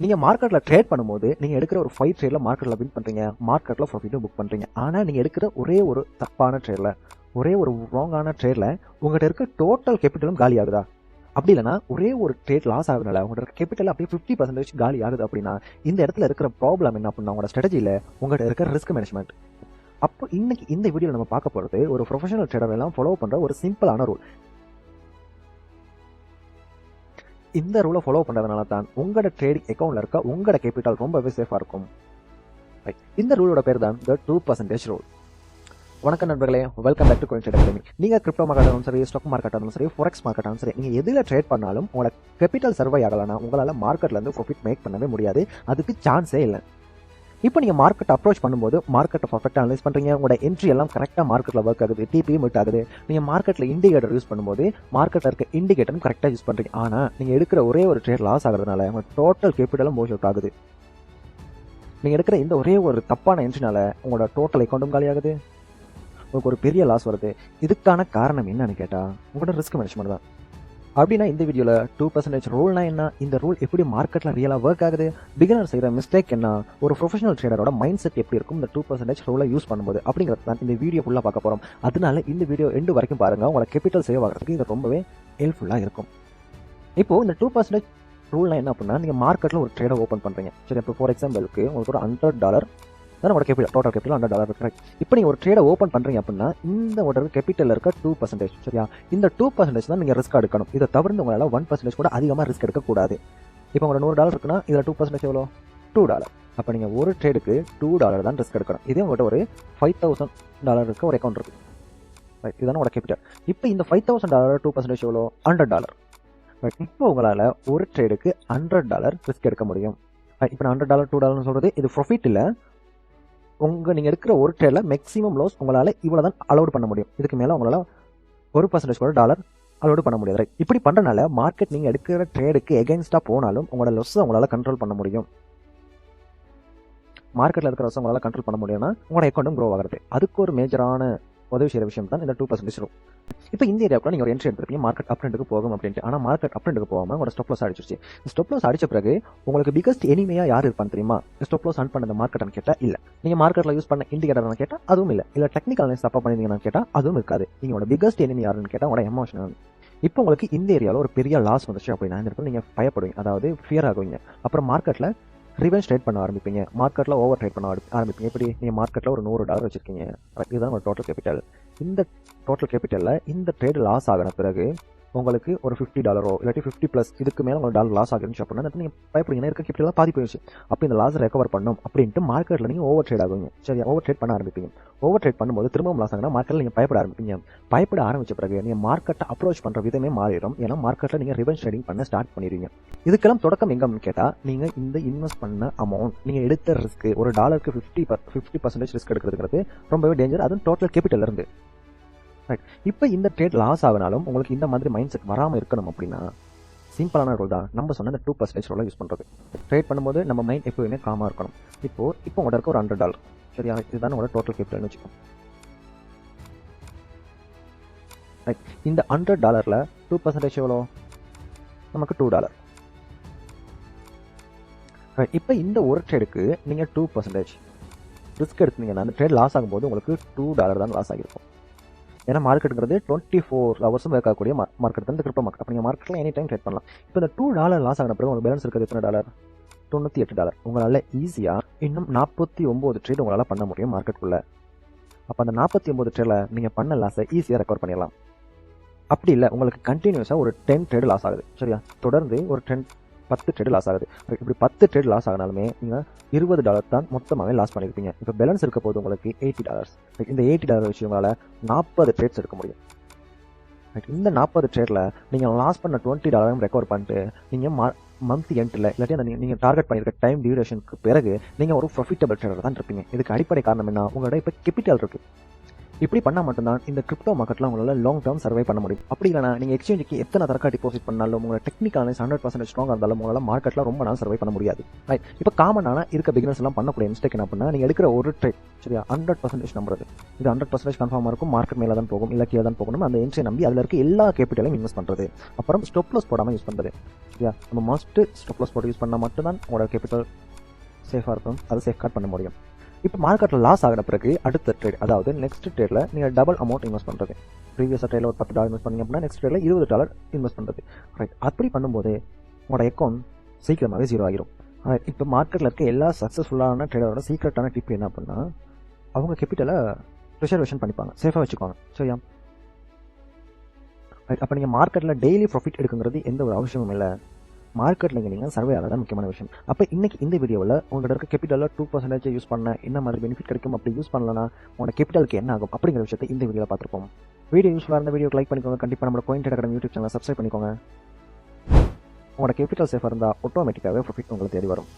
நீங்க மார்க்கெட்ல ட்ரேட் பண்ணும்போது நீங்க எடுக்கிற ஒரு 5 ட்ரேட்ல மார்க்கெட்ல வின் பண்றீங்க, மார்க்கெட்ல ப்ராஃபிட்டும் புக் பண்றீங்க. ஆனா நீங்க எடுக்கிற ஒரே ஒரு தப்பான ட்ரேட்ல, ஒரே ஒரு ராங்கான ட்ரேட்ல உங்ககிட்ட இருக்க டோட்டல் கேபிட்டலும் காலி ஆகுதா? அப்படி இல்லைன்னா ஒரே ஒரு ட்ரேட் லாஸ் ஆகுதுனால உங்களோட இருக்க கேபிட்டல் அப்படியே 50% காலி ஆகுது அப்படின்னா இந்த இடத்துல இருக்கிற ப்ராப்ளம் என்ன அப்படின்னா உங்களோட ஸ்ட்ராட்டஜியில உங்ககிட்ட இருக்க ரிஸ்க் மேனேஜ்மெண்ட். அப்போ இன்னைக்கு இந்த வீடியோல நம்ம பார்க்க போறது ஒரு ப்ரொஃபஷனல் ட்ரேடர் எல்லாம் ஃபாலோ பண்ற ஒரு சிம்பிளான ரூல். இந்த ரூலை ஃபாலோ பண்றதுனால தான் உங்களோட ட்ரேடிங் அக்கௌண்ட்ல இருக்க உங்களோட கேபிட்டல் ரொம்பவே சேஃபா இருக்கும். இந்த ரூலோட பேர் தான் the 2% ரூல். வணக்கம் நண்பர்களே, welcome back to coin trade academy. நீங்க கிரிப்டோ மார்க்கெட்டாலும் சரி, ஸ்டாக் மார்க்கெட்டாலும் சரி, ஃபாரெக்ஸ் மார்க்கெட்டாலும் சரி, நீங்க எதுல ட்ரேட் பண்ணாலும் உங்களோட கேபிட்டல் சர்வை ஆகலன்னா உங்களால மார்க்கெட்ல இருந்து ப்ராஃபிட் மேக் பண்ணவே முடியாது. அதுக்கு சான்ஸே இல்லை. இப்போ நீங்க மார்க்கெட் அப்ரோச் பண்ணும்போது மார்க்கெட்டை பர்ஃபெக்டாக அனலைஸ் பண்றீங்க, உங்களோட என்ட்ரி எல்லாம் கரெக்டாக மார்க்கெட்ல ஒர்க் ஆகுது, டிபியும் மீட் ஆகுது. நீங்க மார்க்கெட்ல இண்டிகேட்டர் யூஸ் பண்ணும்போது மார்க்கெட்ல இருக்க இண்டிகேட்டரும் கரெக்டாக யூஸ் பண்றீங்க. ஆனா நீங்க எடுக்கிற ஒரே ஒரு ட்ரேட் லாஸ் ஆகுறதுனால உங்க டோட்டல் கேபிட்டலும் வாஷ் அவுட் ஆகுது. நீங்க எடுக்கிற இந்த ஒரே ஒரு தப்பான என்ட்ரினால உங்களோட டோட்டல் அக்கௌண்ட்டும் காலி ஆகுது, உங்களுக்கு ஒரு பெரிய லாஸ் வருது. இதுக்கான காரணம் என்னன்னு கேட்டா உங்களோட ரிஸ்க் மேனேஜ்மெண்ட் தான். அப்படின்னா இந்த வீடியோல 2% ரூல்னா என்ன, இந்த ரூல் எப்படி மார்க்கெட்ல ரியலா ஒர்க் ஆகுது, பிகினர் செய்யற மிஸ்டேக் என்ன, ஒரு ப்ரொஃபஷனல் ட்ரேடரோட மைண்ட் செட் எப்படி இருக்கும் இந்த 2% ரூலை யூஸ் பண்ணும்போது அப்படிங்கிறது தான் இந்த வீடியோ ஃபுல்லா பார்க்க போறோம். அதனால இந்த வீடியோ எண்டு வரைக்கும் பாருங்க, உங்களோட கேபிட்டல் சேவ் ஆகிறதுக்கு இது ரொம்பவே ஹெல்ப்ஃபுல்லா இருக்கும். இப்போ இந்த 2% ரூல்னா என்ன அப்படின்னா, நீங்க மார்க்கெட்ல ஒரு ட்ரேடை ஓப்பன் பண்றீங்க. சரி, இப்போ ஃபார் எக்ஸாம்பிளுக்கு உங்களுக்கு ஒரு $100 தான் உங்களோட கேபிட்டல், டோட்டல் கேபிட்டல் $100 இருக்கு. இப்போ நீங்க ஒரு ட்ரேடை ஓப்பன் பண்றீங்க அப்படின்னா இந்த ஒரு கேபிட்டல் இருக்க 2%, சரியா, இந்த 2% தான் நீங்க ரிஸ்க் எடுக்கணும். இதை தவிர்த்து உங்களால 1% கூட அதிகமா ரிஸ்க் எடுக்க கூடாது. இப்போ உங்களோட $100 இருக்குன்னா இதுல 2% எவ்வளோ? $2. அப்போ நீங்க ஒரு ட்ரேடுக்கு $2 தான் ரிஸ்க் எடுக்கணும். இதே உங்கள்கிட்ட ஒரு $5,000 இருக்க ஒரு அக்கௌண்ட் இருக்கு, இதுதான் உங்களோட கேபிட்டல். இப்போ இந்த $5,000 2% எவ்வளோ? $100. இப்போ உங்களால ஒரு ட்ரேடுக்கு $100 ரிஸ்க் எடுக்க முடியும். இப்போ நான் $100 $2 சொல்றது இது ப்ராஃபிட் இல்லை. நீங்க எடுக்கிற ஒரு ட்ரேட்ல மேக்ஸிமம் லாஸ் உங்களால இவ்வளவுதான் அலோட் பண்ண முடியும். இதுக்கு மேல உங்களால 1% கூட டாலர் அலோட் பண்ண முடியாது. இப்படி பண்றதுனால மார்க்கெட் நீங்க எடுக்கிற ட்ரேடுக்கு எகென்ஸ்டா போனாலும் உங்களோட லாஸ் உங்களால கண்ட்ரோல் பண்ண முடியும். மார்க்கெட்ல இருக்கிற லாஸ் உங்களால கண்ட்ரோல் பண்ண முடியும்னா உங்களோட அக்கௌண்ட்டும் க்ரோ ஆகிறது. அதுக்கு ஒரு மேஜரான உதவி செய்யற விஷயம் தான் இந்த 2% ரூல். இப்போ இந்த ஏரியாவுக்குள்ள நீங்க ஒரு என்ட்ரி எடுத்துருப்பீங்க, மார்க்கெட் அப் ட்ரெண்டுக்கு போகும் அப்படின்ட்டு. ஆனா மார்க்கெட் அப் ட்ரெண்டுக்கு போகாம உங்களோட ஸ்டாப் லாஸ் அடிச்சிருச்சு. ஸ்டாப் லாஸ் அடிச்ச பிறகு உங்களுக்கு பிகஸ்ட் எனிமையா யார் இருப்பான்னு தெரியுமா? ஸ்டாப் லாஸ் ஆன் பண்ண மார்க்கெட் கேட்டா இல்ல. நீங்க மார்க்கெட்ல யூஸ் பண்ண இண்டிகேட்டர் கேட்டா அதுவும் இல்ல. இல்ல டெக்னிக்கல் அனலைஸ் தப்பா பண்ணிருந்தீங்கன்னு கேட்டா அதுவும் இருக்காது. நீங்களோட பிகஸ்ட் எனிமி யாருன்னு கேட்டா உங்களோட எமோஷனல். இப்போ உங்களுக்கு இந்த ஏரியாவில் ஒரு பெரிய லாஸ் வந்துச்சு அப்படின்னா இந்த இடத்துல நீங்க பயப்படுவீங்க, அதாவது ஃபியர் ஆகுவீங்க. அப்புறம் மார்க்கெட்ல ரிவெஞ்ச் ட்ரேட் பண்ண ஆரம்பிப்பீங்க, மார்க்கெட்ல ஓவர் ட்ரேட் பண்ண ஆரம்பிப்பீங்க. எப்படி? நீங்க மார்க்கெட்ல ஒரு $100 வச்சிருக்கீங்க, இதுதான் உங்க டோட்டல் கேபிட்டல். இந்த டோட்டல் கேபிட்டல்ல இந்த ட்ரேட் லாஸ் ஆகின பிறகு உங்களுக்கு ஒரு $50 இல்லாட்டி 50+ இதுக்கு மேலே உங்களுக்கு டாலர் லாஸ் ஆகுதுன்னு அப்படின்னா நீங்க பயப்படுவீங்க, இருக்க கேபிட்டல் பாதி போயிடுச்சு. அப்போ இந்த லாஸ் ரெக்கவர் பண்ணும் அப்படின்ட்டு மார்க்கெட்ல நீங்க ஓவர் ட்ரேட் ஆகுவீங்க. சரி, ஓவர் ட்ரேட் பண்ண ஆரம்பிப்பீங்க. ஓவர் ட்ரேட் பண்ணும்போது திரும்பவும் லாஸ் ஆகுனா மார்க்கெட்ல நீங்க பயப்பட ஆரம்பிப்பீங்க. பயப்பட ஆரம்பிச்ச பிறகு நீங்க மார்க்கெட்டை அப்ரோச் பண்ற விதமே மாறிடும். ஏன்னா மார்க்கெட்ல நீங்க ரிவெஞ்ச் ட்ரேடிங் பண்ண ஸ்டார்ட் பண்ணிடுவீங்க. இதுக்கெல்லாம் தொடக்கம் எங்கன்னு கேட்டா நீங்க இந்த இன்வெஸ்ட் பண்ண அமௌண்ட், நீங்க எடுத்த ரிஸ்க், ஒரு டாலருக்கு 50% ரிஸ்க் எடுக்கிறதுங்கிறது ரொம்பவே டேஞ்சர், அதுவும் டோட்டல் கேபிட்டல் இருந்து. இப்போ இந்த ட்ரேட் லாஸ் ஆகினாலும் உங்களுக்கு இந்த மாதிரி மைண்ட் செட் வராமல் இருக்கணும் அப்படின்னா சிம்பிளான ரூல் தான் நம்ம சொன்ன இந்த 2% ரூலை யூஸ் பண்ணுறது. ட்ரேட் பண்ணும்போது நம்ம மைண்ட் எப்போயுமே காமாக இருக்கணும். இப்போ உங்களோட இருக்க ஒரு $100, சரியா, இதுதான் உங்களோட டோட்டல் கேபிட்டல்னு வச்சுக்கோம். இந்த $100ல 2% எவ்வளோ? நமக்கு $2. இப்போ இந்த ஒரு ட்ரேடுக்கு நீங்கள் 2% ரிஸ்க் எடுத்தீங்கன்னா அந்த ட்ரேட் லாஸ் ஆகும்போது உங்களுக்கு $2 தான் லாஸ் ஆகிருக்கும். ஏன்னா மார்க்கெட்டுங்கிறது 24 ஹவர்ஸும் இருக்கக்கூடிய மார்க்கெட் தான் இந்த கிரிப்டோ மார்க்கெட். அப்போ நீங்கள் மார்க்கெட்டில் எனி டைம் ட்ரேட் பண்ணலாம். இப்போ இந்த $2 லாஸ் ஆகின பிறகு உங்களுக்கு பேலன்ஸ் இருக்கிறது எத்தனை டாலர்? $98. உங்களால் ஈஸியாக இன்னும் 49 ட்ரேட் உங்களால் பண்ண முடியும் மார்க்கெட்டுக்குள்ளே. அப்போ அந்த 49 ட்ரேடில் நீங்கள் பண்ண லாஸை ஈஸியாக ரெக்கவர் பண்ணிடலாம். அப்படி இல்லை, உங்களுக்கு கண்டினியூஸாக ஒரு 10 ட்ரேடு லாஸ் ஆகுது, சரியா, தொடர்ந்து ஒரு 10 ட்ரேடு லாஸ் ஆகுது. இப்படி 10 ட்ரேட் லாஸ் ஆகினாலுமே நீங்கள் $20 தான் மொத்தமாகவே லாஸ் பண்ணியிருப்பீங்க. இப்போ பேலன்ஸ் இருக்க போது உங்களுக்கு $80. இந்த $80 வச்சு உங்களால் 40 ட்ரேட்ஸ் எடுக்க முடியும். இந்த 40 ட்ரேடில் நீங்கள் லாஸ் பண்ண $20 ரெக்கவர் பண்ணிட்டு நீங்கள் மந்த் எண்டில் இல்லாட்டி அந்த நீங்கள் டார்கெட் பண்ணியிருக்க டைம் டியூரேஷனுக்கு பிறகு நீங்கள் ஒரு ப்ராஃபிட்டபிள் ட்ரேடர் தான் இருப்பீங்க. இதுக்கு அடிப்படை காரணம் என்ன? உங்களோட இப்போ கேபிட்டல் இருக்குது. இப்படி பண்ணால் மட்டும்தான் இந்த கிரிப்டோ மார்க்கெட்டில் உங்களால் லாங் டேர்ம் சர்வை பண்ண முடியும். அப்படி இல்லைனா நீங்கள் எக்ஸ்சேஞ்சுக்கு எத்தனை தரக்கா டிபாசிட் பண்ணாலும் உங்களோட டெக்னிக்கல் அனலைஸ் 100% ஸ்ட்ராங்காக இருந்தாலும் உங்களால் மார்க்கெட்டில் ரொம்ப நாள் சர்வை பண்ண முடியாது. ரைட், இப்போ காமனான இருக்க பிகினர்ஸ் எல்லாம் பண்ணக்கூடிய மிஸ்டேக் என்ன பண்ணால், நீங்கள் எடுக்கிற ஒரு ட்ரேட் சரியா 100% நம்புறது, இது 100% கன்ஃபார்மாக இருக்கும், மார்க்கெட் மேலே தான் போகும் இல்லை கீழே தான் போகணும், அந்த என்ட்ரியை நம்பி அதில் இருக்க எல்லா கேபிட்டலையும் இன்வெஸ்ட் பண்ணுறது. அப்புறம் ஸ்டாப் லாஸ் போடாமல் யூஸ் பண்ணுறது. சரியா, நம்ம மஸ்ட் ஸ்டாப் லாஸ் போட்டு யூஸ் பண்ணால் மட்டும்தான் உங்களோட கேபிட்டல் சேஃபாக இருக்கும், அதை சேஃப்கார்ட் பண்ண முடியும். இப்போ மார்க்கெட்டில் லாஸ் ஆகிற பிறகு அடுத்த ட்ரேட், அதாவது நெக்ஸ்ட் ட்ரேடில் நீங்கள் டபுள் அமௌண்ட் இன்வெஸ்ட் பண்ணுறது. ப்ரீவியஸ் ட்ரேடில் ஒரு $10 இன்வெஸ்ட் பண்ணிங்க அப்படின்னா நெக்ஸ்ட் ட்ரேடில் $20 இன்வெஸ்ட் பண்ணுறது. ரைட், அப்படி பண்ணும்போது உங்களோட அக்கௌண்ட் சீக்கிரமாகவே ஜீரோ ஆகிரும். இப்போ மார்க்கெட்டில் இருக்க எல்லா சக்ஸஸ்ஃபுல்லான ட்ரேடரோட சீக்ரெட்டான டிப் என்ன அப்படின்னா, அவங்க கேபிட்டலை ரிசர்வேஷன் பண்ணிப்பாங்க, சேஃபாக வச்சுக்குவாங்க. சரியா, ரைட். அப்போ நீங்கள் மார்க்கெட்டில் டெய்லி ப்ராஃபிட் எடுக்குங்கிறது எந்த ஒரு அவசியமும் இல்லை. மார்க்கெட்டில் நீங்கள் சர்வே ஆகிறதா முக்கியமான விஷயம். அப்போ இன்னைக்கு இந்த வீடியோவில் உங்களோட இருக்க கேபிட்டலில் 2% யூஸ் பண்ண என்ன மாதிரி பெனிஃபிட் கிடைக்கும், அப்படி யூஸ் பண்ணலன்னா உங்களோட கேபிட்டலுக்கு என்ன ஆகும் அப்படிங்கிற விஷயத்தை இந்த வீடியோவில் பார்த்துருப்போம். வீடியோ யூஸ்ஃபுல்லாக இருந்த வீடியோக்கு லைக் பண்ணிக்கோங்க. கண்டிப்பாக நம்ம Coin Trade Academy யூடியூப் சேனலை சப்ஸ்கிரைப் பண்ணிக்கோங்க. உங்களோட கேபிட்டல் சேஃபாக இருந்தால் ஆட்டோமேட்டிக்காகவே ப்ராஃபிட் உங்களை தேடி வரும்.